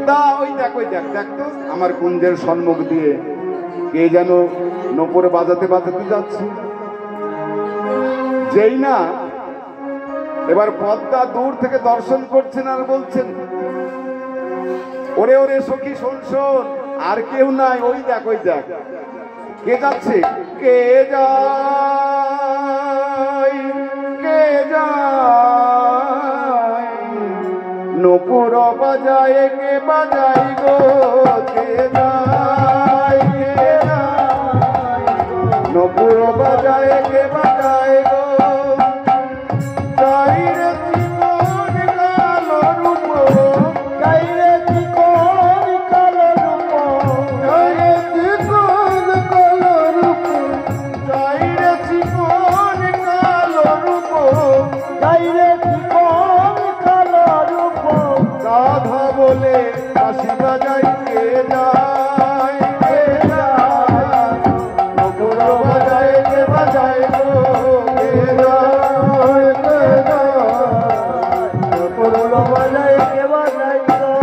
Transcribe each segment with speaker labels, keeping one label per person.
Speaker 1: পদ্মা ওই দেখ দেখ তো আমার কুঞ্জের সম্মুখ দিয়ে কে যেন নূপুর বাজাতে বাজাতে যাচ্ছে। যেই না এবার পদ্মা দূর থেকে দর্শন করছেন আর বলছেন, ওরে ওরে সখী শোন শোন, আর কেউ নাই, ওই দেখ কে যাচ্ছে, কে যায় নূপুর বাজায় কে বাজাই গো, কে যায় নূপুর বাজায় কে বাজাই গো, গাইরে জীবন কালো রূপ, গাইরে জীবন কালো রূপ, গাইরে জীবন কালো রূপ, গাইরে জীবন কালো রূপ, গাইরে জীবন কালো রূপ, রাধা বলে কাশি বাজাই কে যায়, কে যায় নূপুর বাজায় কে বাজাই গো, কে যায় নূপুর বাজায় কে বাজাই গো,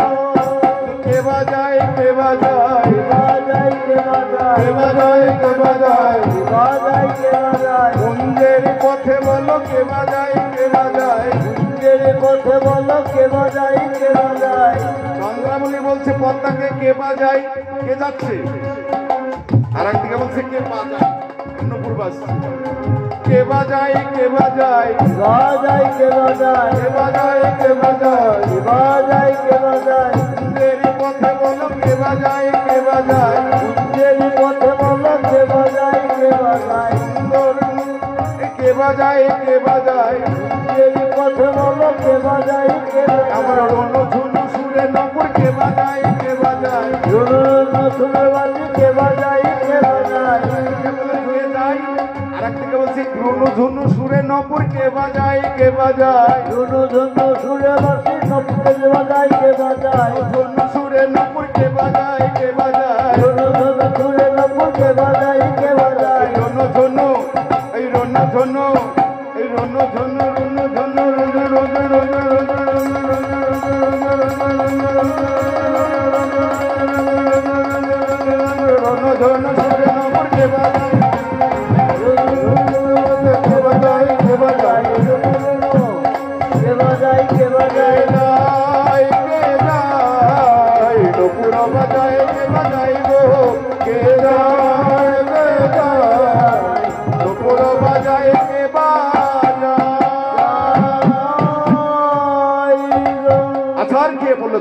Speaker 1: কে বাজায় কে বাজায় বাজায় কে বাজায় কে বাজায় কে বাজায় বাজায় কে বাজায়, কুঞ্জের পথে বলো কে বাজায় কে বাজায়, কুঞ্জের পথে বলো কে বাজায় কে বাজায়। চন্দ্রাবলী বলছে পদ্মাকে কে বাজায়, কে যাচ্ছে, আর একদিকে বলছে কে বাজায়, নূপুর বাজছে, কে বাজায় কে বাজায় বাজায় কে বাজায় কে বাজায় কে বাজায় বাজায় কে বাজায়, কুঞ্জের পথে বলো কে বাজায় কে বাজায়, কুঞ্জের পথে বলো কে বাজায় কে বাজায়, সুন্দর কে বাজায় কে বাজায়, কুঞ্জের পথে বলো কে বাজায় কে বাজায়, আমার রণ ঝুনু সুরে নূপুর কে বাজায় কে বাজায়, রণ সুরে বাজি কে বাজায় কে বাজায়, আর একদিকে বলছে রুনু ঝুনু সুরে নূপুর কে বাজায় কে বাজায়, রুনু ঝুনু সুরে বাজি নূপুর কে বাজায় কে বাজায়, ঝুনু সুরে নূপুর কে বাজায় কে বাজায়, রুনু ঝুনু সুরে নূপুর কে বাজায় কে বাজায়, রুনু ঝুনু এই রুনু ঝুনু এই রুনু ঝুনু রুনু ঝুনু রুনু রুনু রুনু রুনু ঝুনু সুরে নূপুর কে বাজায়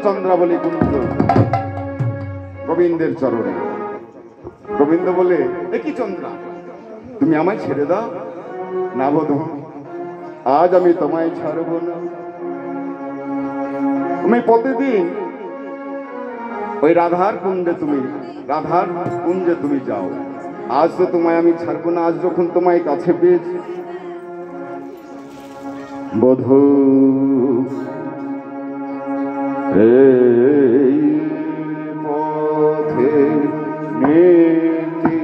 Speaker 1: চন্দ্রাবলী কুঞ্জ গোবিন্দের চরণে। গোবিন্দ বলে, এ কি চন্দ্রা, তুমি আমায় ছেড়ে দাও না বধূ, আজ আমি তোমায় ছাড়ব না। তুমি প্রতিদিন ওই রাধার কুঞ্জে তুমি যাও, আজ তো তোমায় আমি ছাড়বো না, আজ যখন তোমায় কাছে পেয়েছি। বধূ এই পথে নীতি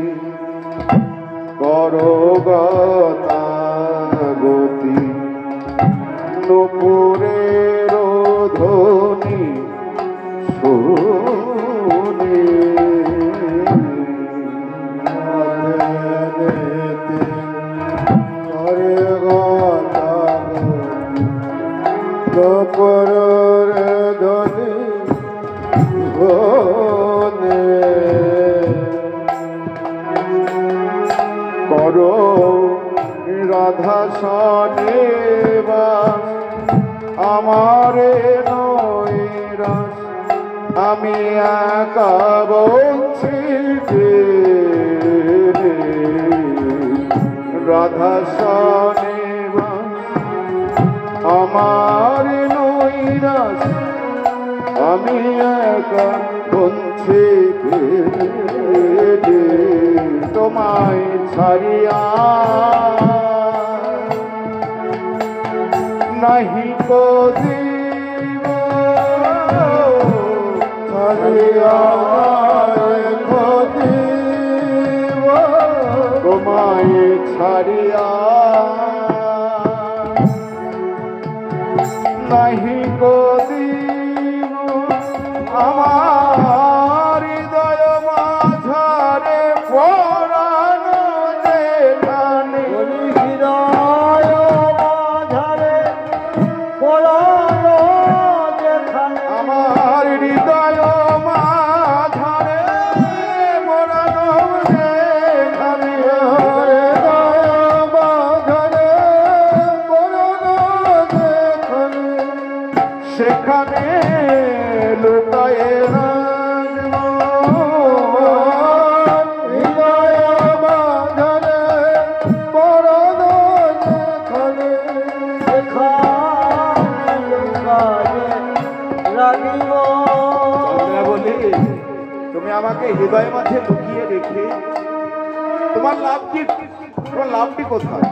Speaker 1: করো গতি, নূপুরের ধ্বনি শুনে নূপুরের ধ্বনি করো রাধা সনে আমারে নৈরাস, আমি একা বলছি রাধা সনে আমার নৈরাস, আমি একা বলছি তোমায় ছাড়িয়া নাহি কদিব, ছাড়িয়া কদিব, তোমায় ছাড়িয়া নাহি কদিব, আমার আমার হৃদয় মাঝারে পরানো যেখানে
Speaker 2: হৃদয় মাঝারে পরানো যেখানে
Speaker 1: আমার হৃদয় মাঝারে পরানো যেখানে হৃদয় মাঝারে পরানো যেখানে সেখানে লুকায়ে হৃদয় মাঝারে পরানো যেখানে বলি তুমি আমাকে হৃদয় মাঝে লুকিয়ে রেখে তোমার লাভ কি? তোমার লাভটি কোথায়?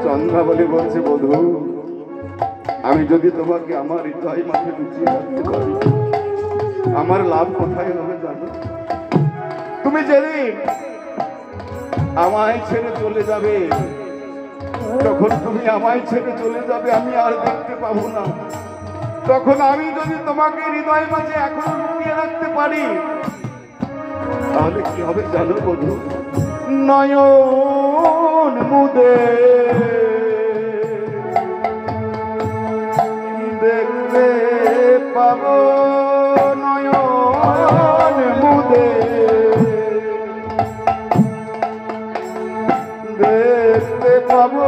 Speaker 1: চন্দ্রাবলী বলছে বধূ, আমি যদি তোমাকে আমার হৃদয় মাঝে লুকিয়ে রাখতে পারি আমার লাভ কোথায় হবে জানো? তুমি যেদিন আমায় ছেড়ে চলে যাবে, যখন তুমি আমায় ছেড়ে চলে যাবে আমি আর দেখতে পাবো না। তখন আমি যদি তোমাকে হৃদয় মাঝে এখনো লুকিয়ে রাখতে পারি তাহলে কি হবে জানো বধূ? নয়ন মুদে দেখতে পাবো, নয়ন মুদে দেখতে পাবো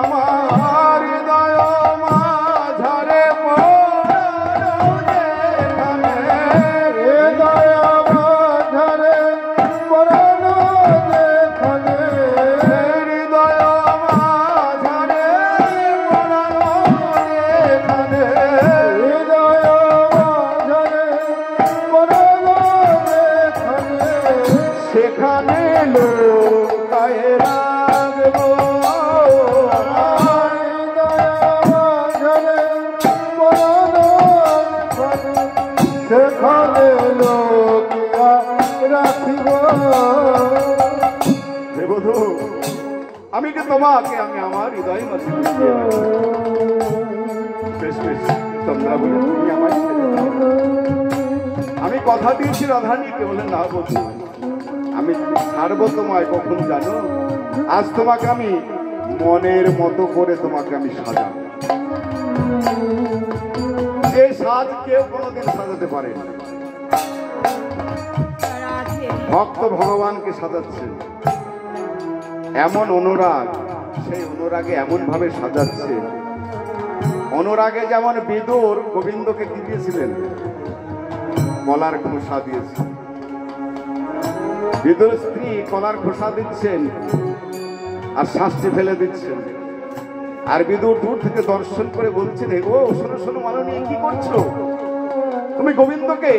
Speaker 1: আমার হৃদয় মাঝারে পরানো যেখানে হৃদয় মাঝারে পরানো যেখানে হৃদয় মাঝারে পরানো যেখানে হৃদয় মাঝারে পরানো যেখানে সেখানে লোকায় রাখবো সেখানে লোকিয়া রাখিব। হে বধূ, আমি কি তোমাকে আমি আমার হৃদয় মাঝে লুকিয়ে রাখবো। বেশ বেশ চন্দ্রাবলী, তুমি আমায় ছেড়ে দাও। আমি কথা দিয়েছি রাধানীকে, বলে না বধূ আমি ছাড়বো তোমায় কখন জানো? আজ তোমাকে আমি মনের মতো করে তোমাকে আমি সাজাবো। যে সাজ কেউ কোনোদিন সাজাতে পারে না। ভক্ত ভগবানকে সাজাচ্ছে, এমন অনুরাগ, সেই অনুরাগে এমন ভাবে সাজাচ্ছে। অনুরাগে যেমন বিদুর গোবিন্দকে কি দিয়েছিলেন? কলার খোসা দিয়েছে। বিদুর স্ত্রী কলার খোসা দিচ্ছেন আর শাস্তি ফেলে দিচ্ছেন। আর বিদুর দূর থেকে দর্শন করে বলছেন, হে গো শোনো শোনো মাননীয়, কি করছো তুমি? গোবিন্দকে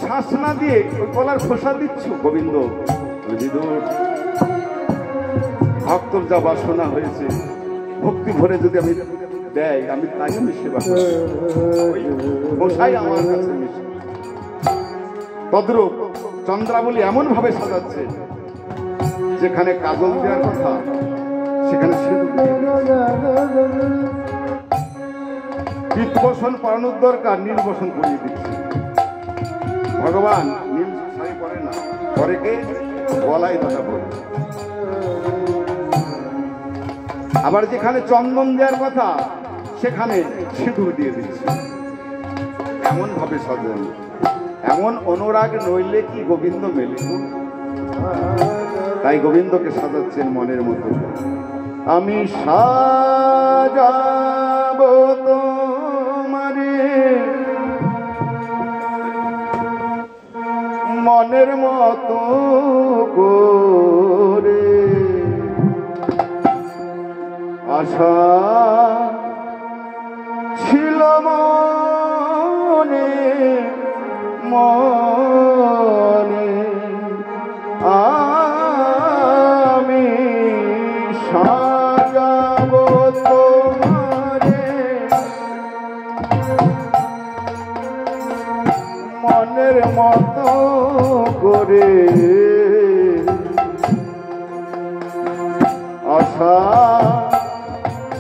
Speaker 1: শ্বাস না দিয়ে ওই কলার খোসা দিচ্ছ। গোবিন্দ বিদুর, ভক্তর যা বাসনা হয়েছে ভক্তি ভরে যদি আমি দেয় আমি তাই আমি সেবা করি, ওই খোসাই আমার কাছে মিশে। তদ্রূপ চন্দ্রাবলী এমন ভাবে সাজাচ্ছে, যেখানে কাজল দেওয়ার কথা সেখানে পিতবসন পরানোর দরকার, নীলবসন করিয়ে দিচ্ছে। ভগবান নীল শাড়ি পরে না, পরে কে? গলায় দাদা পরে। আবার যেখানে চন্দন দেওয়ার কথা সেখানে সিঁদুর দিয়ে দিচ্ছে। এমন ভাবে সাজান, এমন অনুরাগ নইলে কি গোবিন্দ মেলে? তাই গোবিন্দকে সাজাচ্ছেন মনের মতো। আমি সাজাবো তোমারে মনের মতো করে, আশা ছিল মনে মনে, আমি সাজাবো তোমারে মনের মতো করে, আশা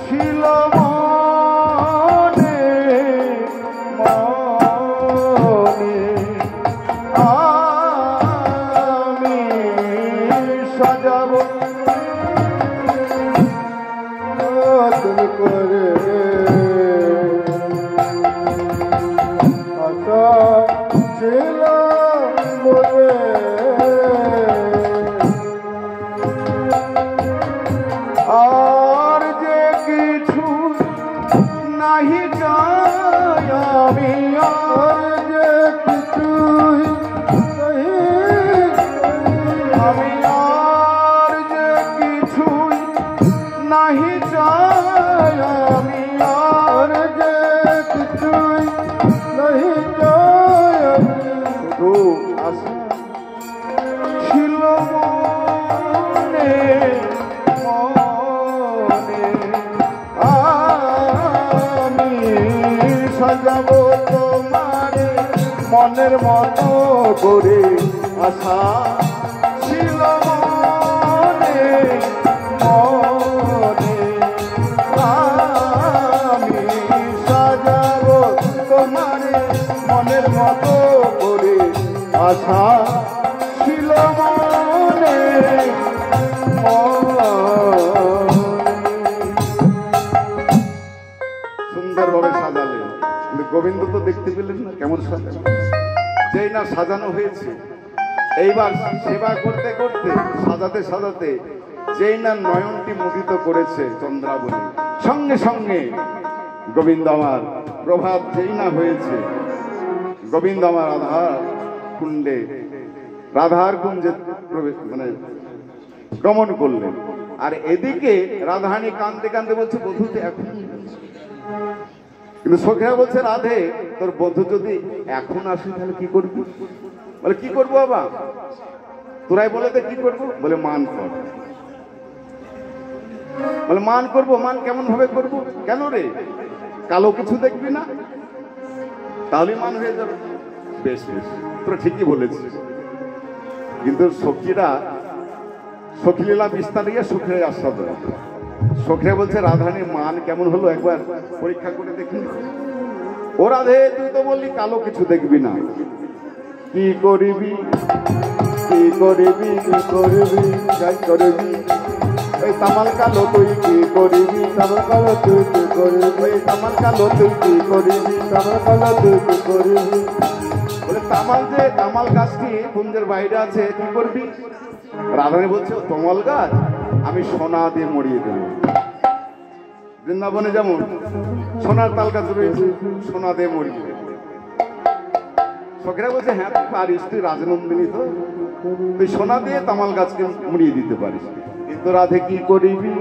Speaker 1: ছিল মনে মনে। ছিল বলে আর যে কিছু নাহি চাই আমি আর যে কিছুই আমি আর যে কিছুই নাহি চাই আমি আর যে কিছুই নাহি চাই আমি শুধু আসি ছিল মনে মনে আমি সাজাবো তোমারে মনের মতো করে আশা ছিল মনে মনে আমি সাজাবো তোমারে মনের মতো করে আশা ছিল মনে সুন্দরভাবে সাজালেন কিন্তু গোবিন্দ তো দেখতে পেলেন না কেমন সাজানো যেই না সাজানো হয়েছে এইবার সেবা করতে করতে সাজাতে সাজাতে যেই না নয়নটি মুদিত করেছে চন্দ্রাবলী সঙ্গে সঙ্গে গোবিন্দ আমার প্রভাত যেই না হয়েছে গোবিন্দ আমার রাধার কুণ্ডে রাধার কুঞ্জে প্রবেশ মানে গমন করলেন আর এদিকে রাধারানী কাঁদতে কাঁদতে বলছে বধূতে এখন কিন্তু সখীরা বলছে রাধে তোর বন্ধু যদি এখন আসে তাহলে কি করবি বলে কি করবো বাবা তোরাই বলে কি করবো বলে মান কর বলে মান করবো মান কেমন ভাবে করবো কেন রে কালো কিছু দেখবি না তাহলে মান হয়ে যাবে বেশ বেশ তোরা ঠিকই বলেছিস কিন্তু সখীরা সখীলীলা বিস্তার দিয়ে সুখের আস্বাদ সখীরা বলছে রাধারানীর মান কেমন হলো একবার পরীক্ষা করে দেখি ও রাধে তুই তো বললি কালো কিছু দেখবি না কি করবি কি করবি কি করবি যাই করবি ওই তামাল কালো তুই কি করবি তামাল কালো তুই কি করবি ওই তামাল কালো তুই কি করবি তামাল কালো তুই কি করবি বলে তামাল যে তামাল গাছটি কুঞ্জের বাইরে আছে কি করবি রাধারানী বলছে তমাল গাছ আমি সোনা দিয়ে মরিয়ে দেবো বৃন্দাবনে যেমন সোনার তাল গাছ রয়েছে সোনা দিয়ে মরিয়ে দেবো সখীরা বলছে হ্যাঁ তুই পারিস তুই রাজনন্দিনী তো তুই সোনা দিয়ে তামাল গাছকে মুড়িয়ে দিতে পারিস কিন্তু রাধে কি করবি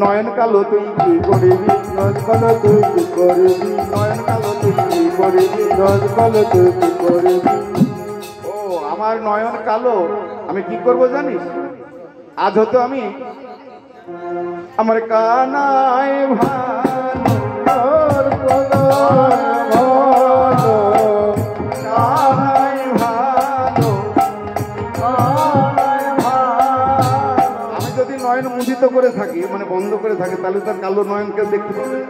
Speaker 1: নয়ন কালো তুই কি করবি নয়ন কালো তুই কি করবি নয়ন কালো তুই কি করবি নয়ন কালো তুই কি করবি ও আমার নয়ন কালো আমি কি করব জানিস আজ হতো আমি আমার কানাই ভালো কানাই ভালো আমি যদি নয়ন মুদিত করে থাকি মানে বন্ধ করে থাকি তাহলে তার কালো নয়নকে দেখতে পাবে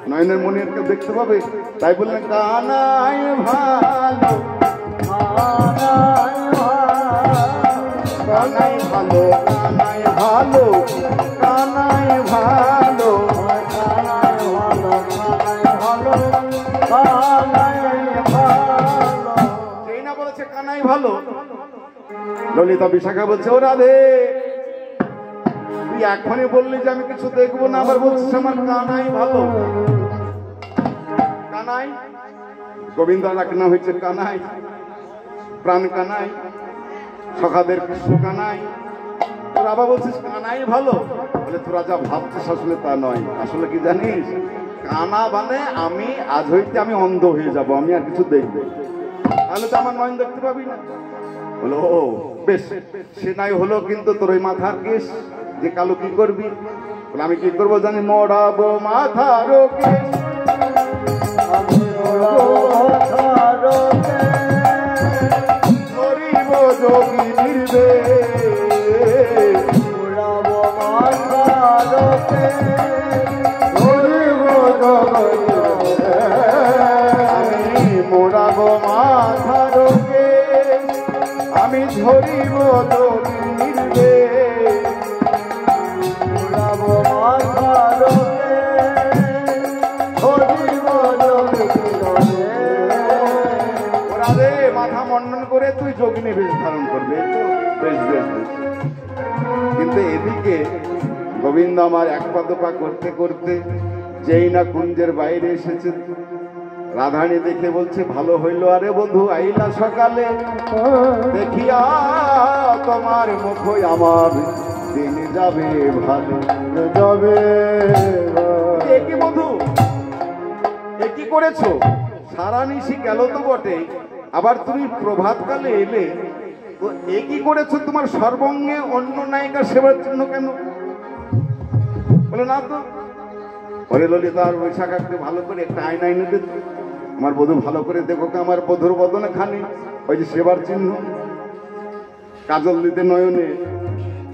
Speaker 1: নয়নের মনিরকে দেখতে পাবে তাই বললেন কানাই ভালো কানাই ভালো কানাই ভালো কানাই ভালো সেই না বলেছে কানাই ভালো ললিতা বিশাখা বলছে ও রাধে তুই এখনই বললি যে আমি কিছু দেখবো না আবার বলছিস আমার কানাই ভালো কানাই গোবিন্দ ডাকনা হয়েছে কানাই প্রাণ কানাই সখাদের কৃষ্ণ কানাই তোর আবার বলছিস কানাই ভালো বলে তোরা যা ভাবছিস আসলে তা নয় আসলে কি জানিস কানা মানে আমি আজ হইতে আমি অন্ধ হয়ে যাব আমি আর কিছু দেখবো তাহলে তো আমার নয়ন দেখতে পাবি না বলো ও বেশ সে নাই হলো কিন্তু তোর ওই মাথার কেশ যে কালো কি করবি বলে আমি কি করবো জানি মরাবো মাথার কেশ আমি মরাবো করিব যোগী নির্বে মরাবো মাথার কেশ করিব আমি মোড়াবো মাথার কেশ আমি ধরিব যোগী নির্বে মোড়াবো মাথার কেশ ধরিব যোগী নির্বে বর্ণন করে তুই যোগিনী বেশ ধারণ করবে, তো বেশ বেশ বেশ। কিন্তু এদিকে গোবিন্দ আমার এক পা দুপা করতে করতে যেই না কুঞ্জের বাইরে এসেছে, রাধারানী দেখে বলছে ভালো হইল আরে বধূ আইলা সকালে, দেখিয়া তোমার মুখ আমার দিন যাবে ভালো যাবে। কি বধূ এ কি করেছো? সারা নিশি গেল তো বটে, আবার তুমি প্রভাতকালে এলে, তো এ কি করেছো? তোমার সর্বঙ্গে অন্য নায়িকা সেবার জন্য কেন? বলে না তো। ওরে ললিতা আর বৈশাখাকে ভালো করে একটা আয়না এনে দে, আমার বধূ ভালো করে দেখো আমার বধুর বদনে খানি ওই যে সেবার চিহ্ন, কাজল দিতে নয়নে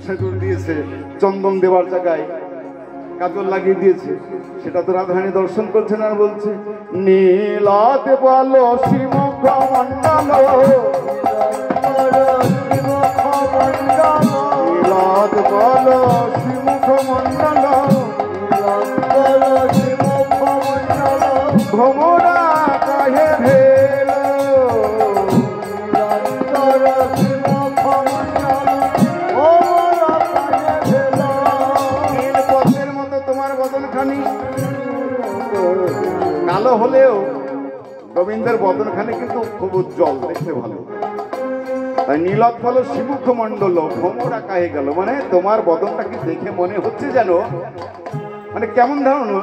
Speaker 1: সেতুর দিয়েছে, চন্দন দেওয়ার জায়গায় কাজল লাগিয়ে দিয়েছে, সেটা তো রাধারানী দর্শন করছেন আর বলছে নীলাতে বলো শিমুখ মন্ডল, নীলাতে বলো শিমুখ মন্ডল, ভ্রমরা কাহে ভেল, নীলপথের মতো তোমার বদনখানি, কালো হলেও গোবিন্দের বদনখানি কিন্তু খুব উজ্জ্বল, দেখতে ভালো। তাই নীলত বলো শিমুখ মন্ডল ভ্রমরা কাহে গেল, মানে তোমার বদনটাকে দেখে মনে হচ্ছে যেন মানে কেমন ধারণা,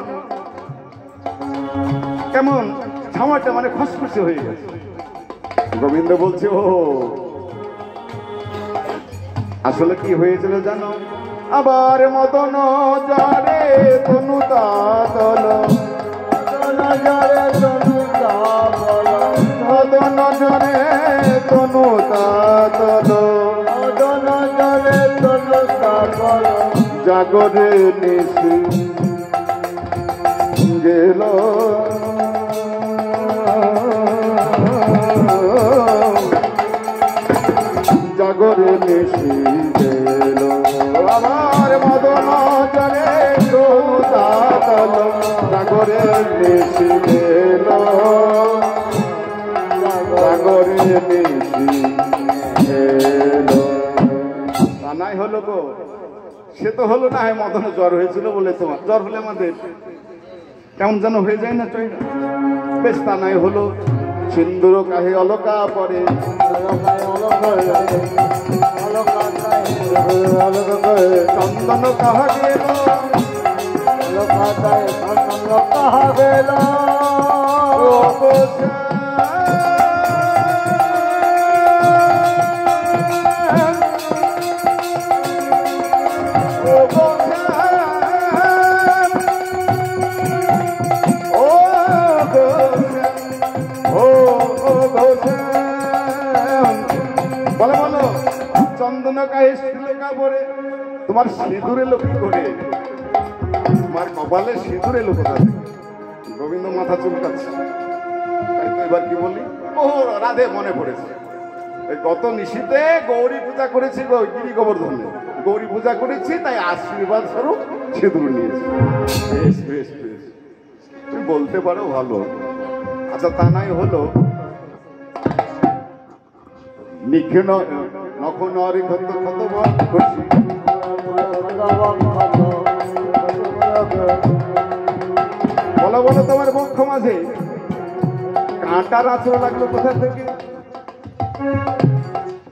Speaker 1: কেমন ছামাটা মানে খসখসে হয়ে গেছে। গোবিন্দ বলছে ও আসলে কি হয়েছিল জানো? আবার মদন জরে তনু তাতল, মদন জরে তনু তাতল, জাগরে নিশি গেল, জাগরে নিশি গেল, আমার মদন জরে তনু তাতল, জাগরে নিশি গেল, জাগরে নিশি গেল। তা নাই হলো গো, সে তো হলো না, মদনে জ্বর হয়েছিল বলে, তোমার জ্বর হলে আমাদের কেমন যেন হয়ে যায় না, চাই না বেশ। তা নাই হলো, সিন্দুর কাহে অলকা পরে, চন্দন কাহা গেল, কাহা গেল, বলো বলো চন্দন কাহে শ্রীলেখা পরে, তোমার সিঁদুর এলো কি করে? তোমার কপালে সিঁদুর এলো কোথা থেকে? গোবিন্দ মাথা চুলকাচ্ছে। তাই তো এবার কি বলি, ও রাধে মনে পড়েছে, গত নিশীতে গৌরী পূজা করেছি, গিরি গোবর্ধনে গৌরী পূজা করেছি, তাই আশীর্বাদ স্বরূপ সিঁদুর নিয়েছি। বেশ বেশ বেশ, তুমি বলতে পারো ভালো। আচ্ছা তা নাই হলো, নিক্ষণ নখন অরে ক্ষত ক্ষত খুশি, বলো বলো তোমার বক্ষ মাঝে কাঁটার আঁচড় লাগলো কোথা থেকে?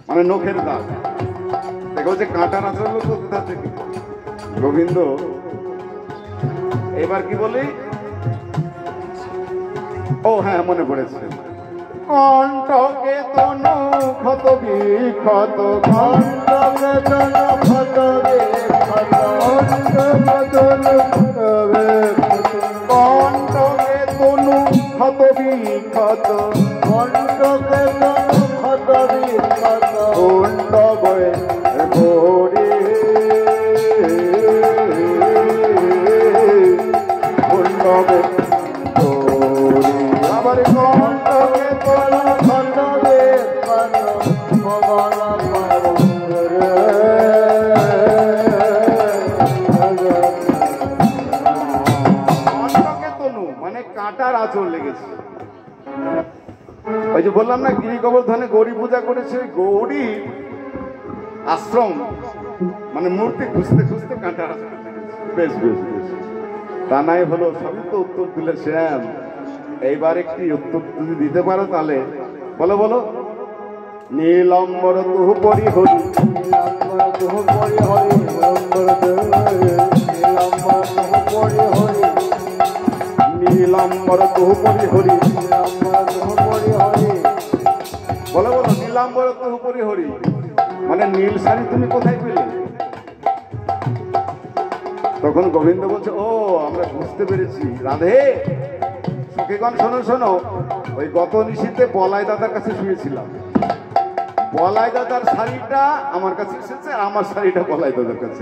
Speaker 1: মানে নখের দাগ, দেখো যে কাঁটার আঁচড় লাগলো কোথা থেকে? গোবিন্দ এবার কি বলি, ও হ্যাঁ মনে পড়েছে, কণ্ঠকে তনু ক্ষত বিক্ষত, কণ্ঠকে তনু ক্ষত বিক্ষত, কণ্ঠকে তনু ক্ষত বিক্ষত, কণ্ঠকে তনু ক্ষত বিক্ষত, কুণ্ড বয়ে ভরে, কুণ্ড বয়ে ভরে, আবার কণ্ঠকে তনু ক্ষত বিক্ষত, কাঁটার আঁচড় লেগেছে। ওই যে বললাম না গিরি গোবর্ধনে গৌরী পূজা করেছে, ওই গৌরী আশ্রম মানে মূর্তি খুঁজতে খুঁজতে কাঁটা। বেশ বেশ বেশ, তা নাই হলো, সবই তো উত্তর দিলে শ্যাম। এইবার একটি উত্তর যদি দিতে পারো তাহলে বলো বলো। নীলাম্বর তুহু পরি হরি,
Speaker 2: নীলাম্বর তুহু পরি হরি, নীলাম্বর তুহু পরি হরি,
Speaker 1: নীলাম্বর তুহু পরি হরি,
Speaker 2: নীলাম্বর তুহু পরি হরি।
Speaker 1: বলো বলো, নীলাম্বর তুহু পরি হরি মানে নীল শাড়ি তুমি কোথায় পেলে? তখন গোবিন্দ বলছে, ও আমরা বুঝতে পেরেছি রাধে। সখীগণ শোনো শোনো, ওই গত নিশীতে বলাই দাদার কাছে শুয়েছিলাম, বলাই দাদার শাড়িটা আমার কাছে এসেছে, আর আমার শাড়িটা বলাই দাদার কাছে।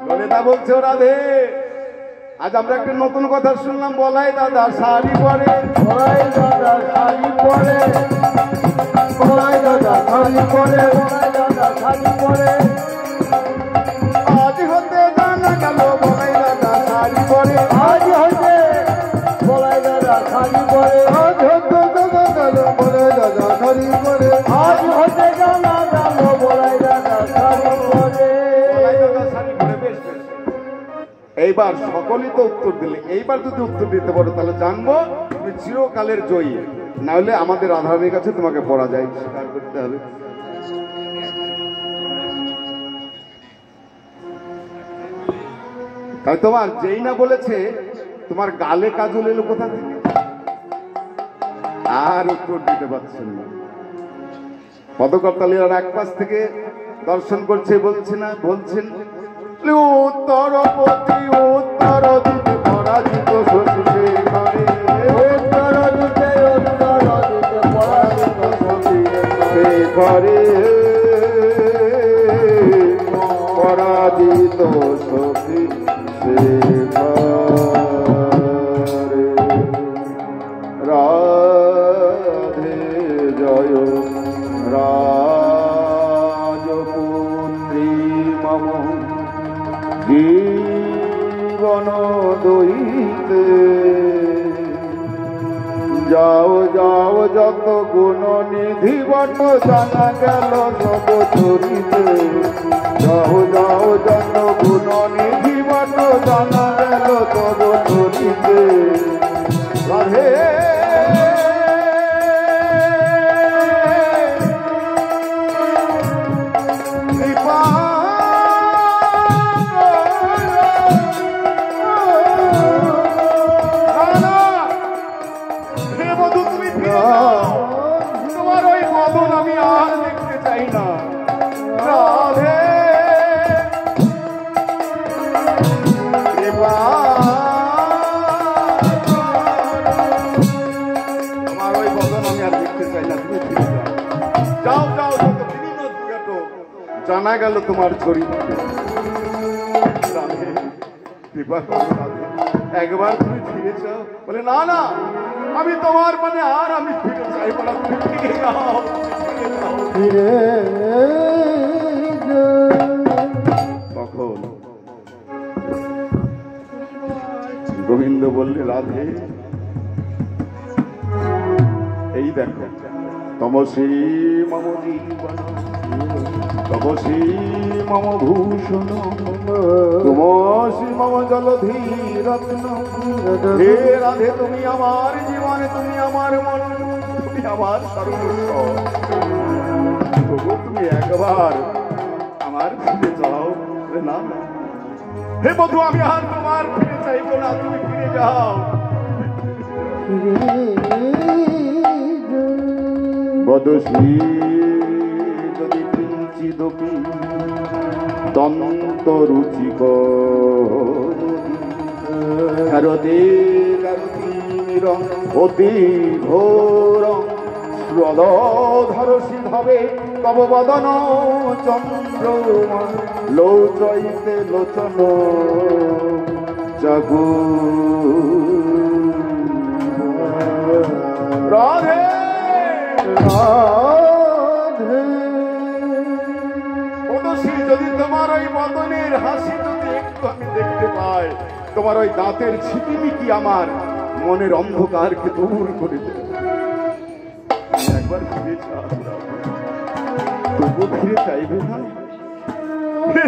Speaker 1: ললিতা বলছে, ও রাধে, আজ আমরা একটা নতুন কথা শুনলাম, বলাই দাদা শাড়ি পরে,
Speaker 2: বলাই দাদা শাড়ি পরে, বলাই দাদা শাড়ি পরে, বলাই দাদা শাড়ি পরে।
Speaker 1: আজ হতে জানা গেল বলাই দাদা শাড়ি পরে,
Speaker 2: আজ হতে বলাই দাদা শাড়ি পরে,
Speaker 1: আজ হতে জানা গেল বলাই দাদা শাড়ি পরে,
Speaker 2: আজ হতে জানা গেল বলাই দাদা শাড়ি পরে।
Speaker 1: বলাই দাদা শাড়ি পরে। বেশ বেশ, এইবার সকলেই তো উত্তর দিলে, এইবার যদি উত্তর দিতে পারো তাহলে জানবো তুমি চিরকালের জয়ী, না হলে আমাদের রাধারানীর কাছে তোমাকে পরাজয় স্বীকার করতে হবে। তাই তোমার যেই না বলেছে তোমার গালে কাজল এলো কোথা থেকে, আর উত্তর দিতে পারছেন না। পদকর্তালীর এক পাশ থেকে দর্শন করছে, বলছে না বলছেন, উত্তরপতি উত্তর দিতে পরাজিত শশীতে করে,
Speaker 2: উত্তর দিতে পরাজিত
Speaker 1: সে করে পরাজিত সখী সে করে। রাধে জয় রাজপুত্রী মম জীবন দইতে, যাও যাও যত গুণ নিধি বট জানা গেল সব চরিতে, যাও যাও যত গুণ নিধি বট জানা গেল সব চরিতে। রাধে কৃপা তোমার ওই বদন আমি আর দেখতে চাই না। রাধে তোমার ওই বদন আমি আর দেখতে চাই না, তুমি ফিরে যাও। যাও যাও, জানা গেল তোমার চরিত্র। রাধে কৃপা করো রাধে, একবার তুমি ফিরে যাও। বলে না না, আমি তোমার মানে আর আমি ফিরে চাইব না, তুমি ফিরে যাও,
Speaker 2: ফিরে
Speaker 1: তখন গোবিন্দ বললে, রাধে এই দেখো, তমসী মম জীবন তমসী মম ভূষণ, তুমসী মম জলধি রত্ন। হে রাধে, তুমি আমার জীবন, তুমি আমার মন, তুমি আমার সর্বস্ব। তবু তুমি একবার আমার ফিরে যাও। না না হে বধু, আমি আর তোমার ফিরে চাইবো না, তুমি ফিরে যাও। বদসী যদি কিঞ্চিদপি দন্ত রুচিক হরদে অতি ঘোর স্রদধরসি ধবে তব বদন চন্দ্রমা লোচইতে লোচন জগু। রাধে রাধে, যদি তোমার ওই বদনের হাসি যদি একটু আমি দেখতে পাই, তোমার ওই দাঁতের ছিটিমিটি আমার মনের অন্ধকারকে দূর করে দেবে। একবার ফিরে চাও, তবু ফিরে চাইবে না।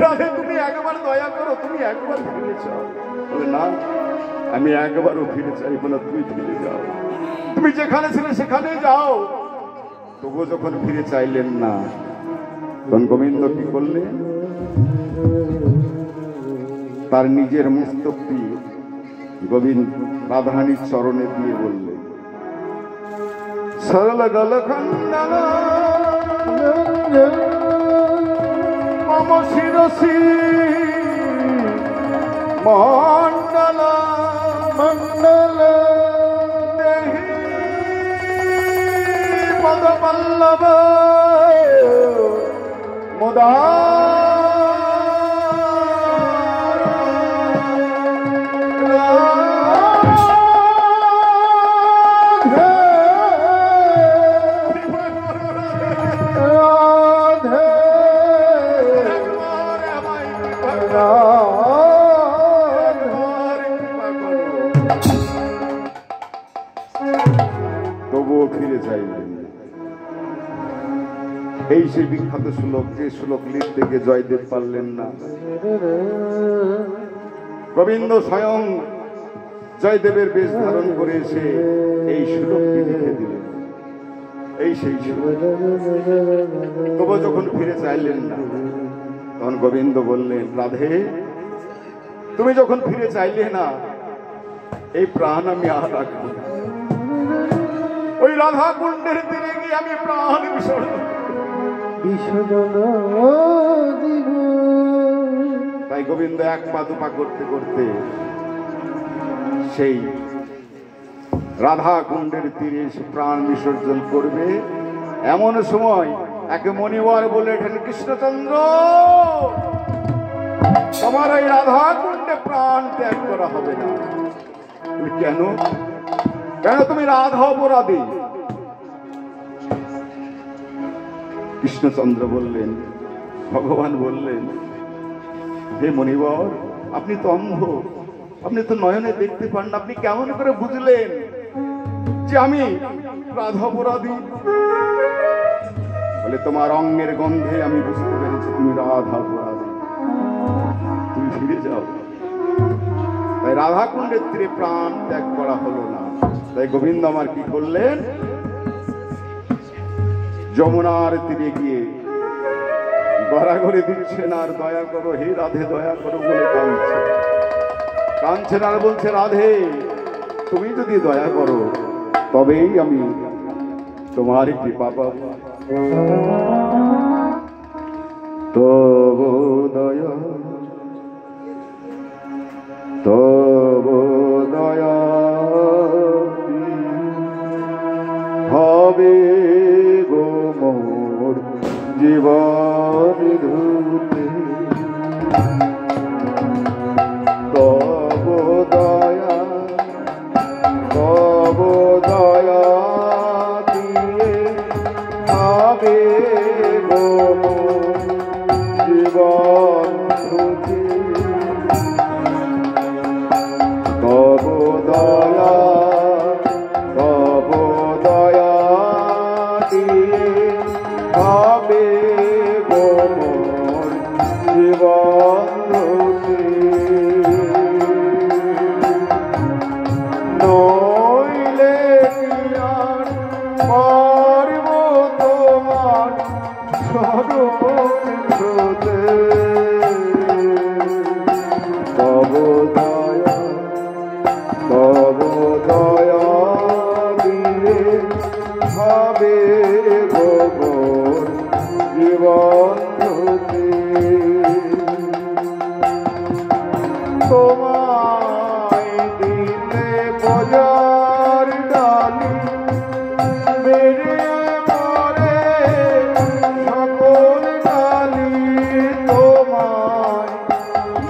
Speaker 1: রাধে তুমি একবার দয়া করো, তুমি একবার ফিরে চাও। বলে না, আমি একবারও ফিরে চাইবো না, তুমি ফিরে যাও, তুমি যেখানে ছিলে সেখানে যাও। তবু যখন ফিরে চাইলেন না, তখন গোবিন্দ কি করলেন? তার নিজের মস্তকটি গোবিন্দ রাধারানীর চরণে দিয়ে বললেন, সরল গল খণ্ডন মম শিরসি মণ্ডল মণ্ডল দেহি পদ পল্লব মুদা তবুও ফিরে চাইলেন। এই সেই বিখ্যাত শ্লোক, যে শ্লোক লিখতে গিয়ে জয়দেব পারলেন না, গোবিন্দ স্বয়ং জয়দেবের বেশ ধারণ করে এসে এই শ্লোকটি লিখে দিলেন। এই সেই শ্লোক। তবু যখন ফিরে চাইলেন না, তখন গোবিন্দ বললেন, রাধে তুমি যখন ফিরে চাইলে না, এই প্রাণ আমি আর রাখবো না। ওই রাধা কুণ্ডের তীরে গিয়ে আমি প্রাণ বিসর্জন। তাই গোবিন্দ এক পা দুপা করতে করতে সেই রাধা কুণ্ডের তীরে এসে প্রাণ বিসর্জন করবে। এমন সময় এক মণিবর বলে ওঠেন, কৃষ্ণচন্দ্র তোমার এই রাধা কুণ্ডে প্রাণ ত্যাগ করা হবে না। কেন? কেন? তুমি রাধা অপরাধী। কৃষ্ণচন্দ্র বললেন, ভগবান বললেন, হে মণিবর, আপনি তো অন্ধ, আপনি তো নয়নে দেখতে পান না, আপনি কেমন করে বুঝলেন যে আমি রাধা অপরাধী? বলে, তোমার অঙ্গের গন্ধে আমি বুঝতে পেরেছি তুমি রাধা অপরাধী, তুমি ফিরে যাও। তাই রাধা কুণ্ডের তীরে প্রাণ ত্যাগ করা হলো না। তাই গোবিন্দ আমার কি করলেন? যমুনার তীরে গিয়ে গড়াগড়ি দিচ্ছেন আর দয়া করো, হে রাধে দয়া করো বলে কাঁদছে। কাঁদছেন আর বলছে, রাধে তুমি যদি দয়া করো তবেই আমি তোমার কৃপা পাবো। তবু দয়া তবু দয়া হবে গো মোর জীবন ধুতে। তবু দয়া দিয়ে হবে গো মোর জীবন ধুতে। তবু দয়া দিয়ে হবে গো মোর জীবন ধুতে। নইলে আর পারব তোমার স্বরূপ ধুতে। তবু দয়া দিয়ে হবে গো মোর জীবন ধুতে। তোমায় দিলে বজার ডালি বেড়ে মরে সকল ডালি। তোমায়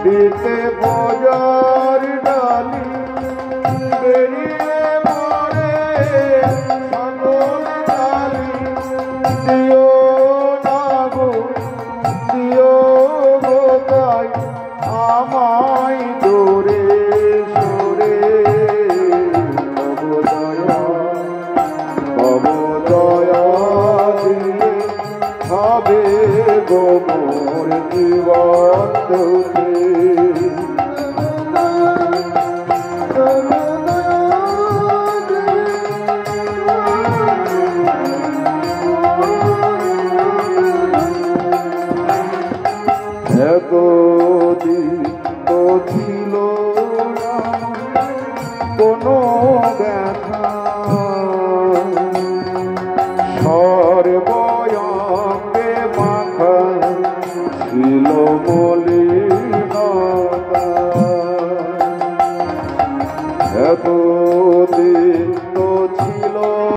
Speaker 1: দিতে বজার ডালি বেরিয়ে মরে সকল ডালি। দিও না গো গো মোর জীবন দুটি